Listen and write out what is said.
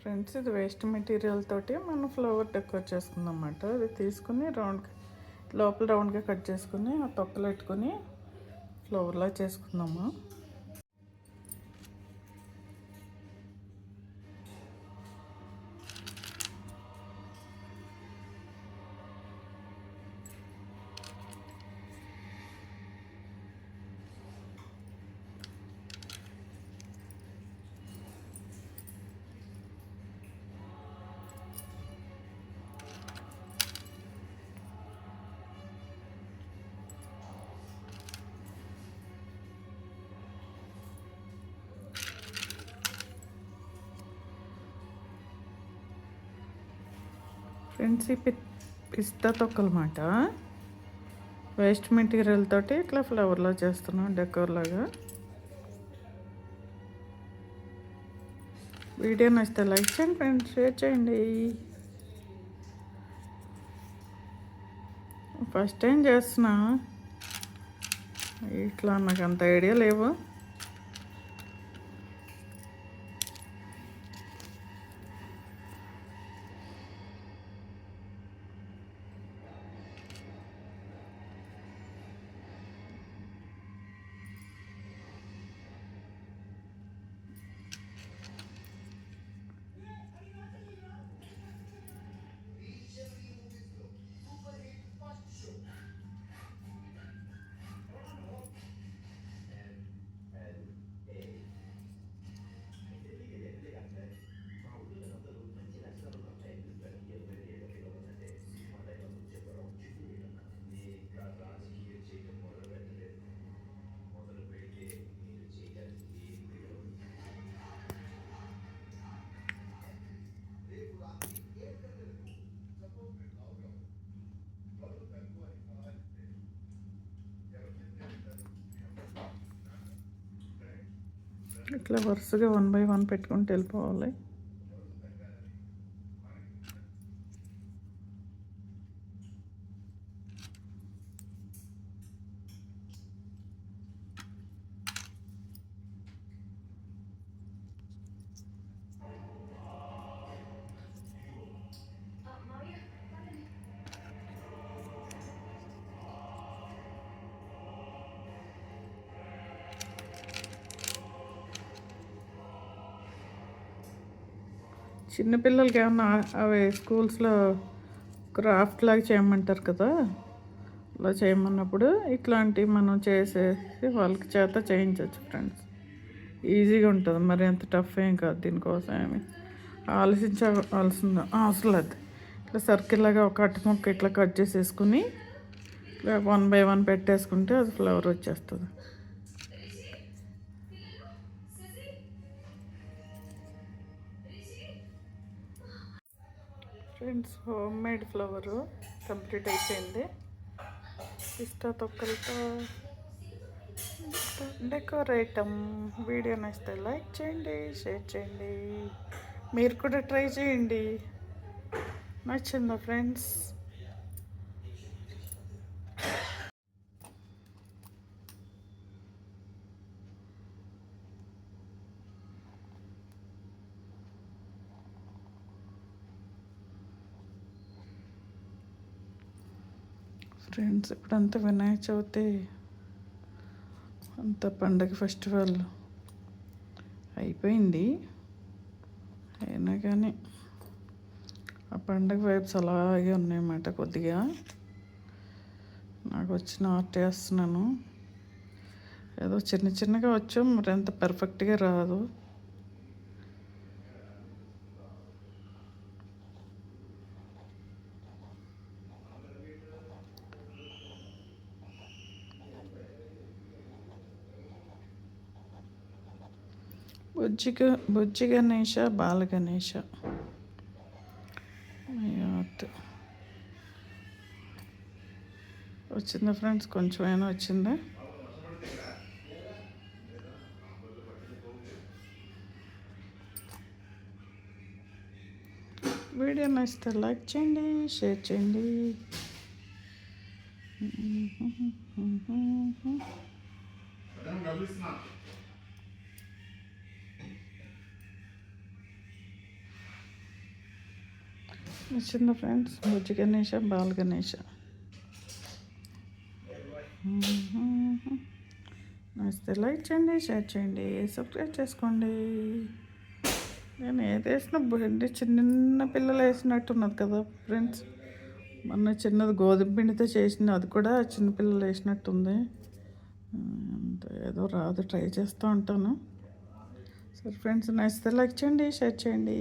Friends, ఇది waste material తోటి మనం ఫ్లవర్ డెకరేట్ చేసుకుందాం అన్నమాట. అది తీసుకుని లోపల రౌండ్గా కట్ చేసుకుని ఆ తొక్కలు పెట్టుకుని ఫ్లవర్లా చేసుకుందాము. ఫ్రెండ్స్, ఈ పిస్తా తొక్కలమాట వేస్ట్ మెటీరియల్ తోటి ఇట్లా ఫ్లవర్లా చేస్తున్నాం, డెకోర్ లాగా. వీడియో నచ్చితే లైక్ చేయండి ఫ్రెండ్స్, షేర్ చేయండి. ఫస్ట్ టైం చేస్తున్నా, ఇట్లా నాకు అంత ఐడియా లేవు. ఇట్లా వరుసగా 1 by 1 పెట్టుకుంటూ వెళ్ళిపోవాలి. చిన్నపిల్లలకి ఏమన్నా అవి స్కూల్స్లో క్రాఫ్ట్ లాగా చేయమంటారు కదా, అలా చేయమన్నప్పుడు ఇట్లాంటివి మనం చేసేసి వాళ్ళకి చేత చేయించవచ్చు ఫ్రెండ్స్. ఈజీగా ఉంటుంది, మరి ఎంత టఫ్ ఏం కాదు. దీనికోసం ఏమి ఆలోచించవలసిన అవసరం లేదు. ఇట్లా సర్కిల్ లాగా ఒక అట్ట మొక్క ఇట్లా కట్ చేసేసుకుని ఇట్లా 1 by 1 పెట్టేసుకుంటే అది ఫ్లవర్ వచ్చేస్తుంది. Friends, home made flower complete అయిపోయింది. పిస్తా తొక్కలతో డెకరేటం. వీడియో నచ్చితే లైక్ చేయండి, షేర్ చేయండి. మీరు కూడా ట్రై చేయండి. నచ్చిందా ఫ్రెండ్స్? ఫ్రెండ్స్, ఇప్పుడంతా వినాయక చవితి అంత పండగ ఫెస్టివల్ అయిపోయింది. అయినా కానీ ఆ పండగ వైబ్స్ అలాగే ఉన్నాయన్నమాట. కొద్దిగా నాకు వచ్చిన ఆర్ట్ వేస్తున్నాను. ఏదో చిన్న చిన్నగా వచ్చు, మరి ఎంత పర్ఫెక్ట్గా రాదు. బుజ్జి గణేష, బాల గణేష ఆర్ట్ వచ్చిందా ఫ్రెండ్స్? కొంచెమైనా వచ్చిందా? వీడియో నచ్చితే లైక్ చేయండి, షేర్ చేయండి. నచ్చిందా ఫ్రెండ్స్? బుజ్జి గణేష, బాల గణేష. నచ్చితే లైక్ చేయండి, షేర్ చేయండి, సబ్స్క్రైబ్ చేసుకోండి. నేను ఏది వేసిన బండి చిన్న పిల్లలు వేసినట్టున్నది కదా ఫ్రెండ్స్. మొన్న చిన్నది గోధుమ పిండితో చేసింది, అది కూడా చిన్నపిల్లలు వేసినట్టుంది. ఏదో రాదు, ట్రై చేస్తూ ఉంటాను. సరే ఫ్రెండ్స్, నచ్చితే లైక్ చేయండి, షేర్ చేయండి.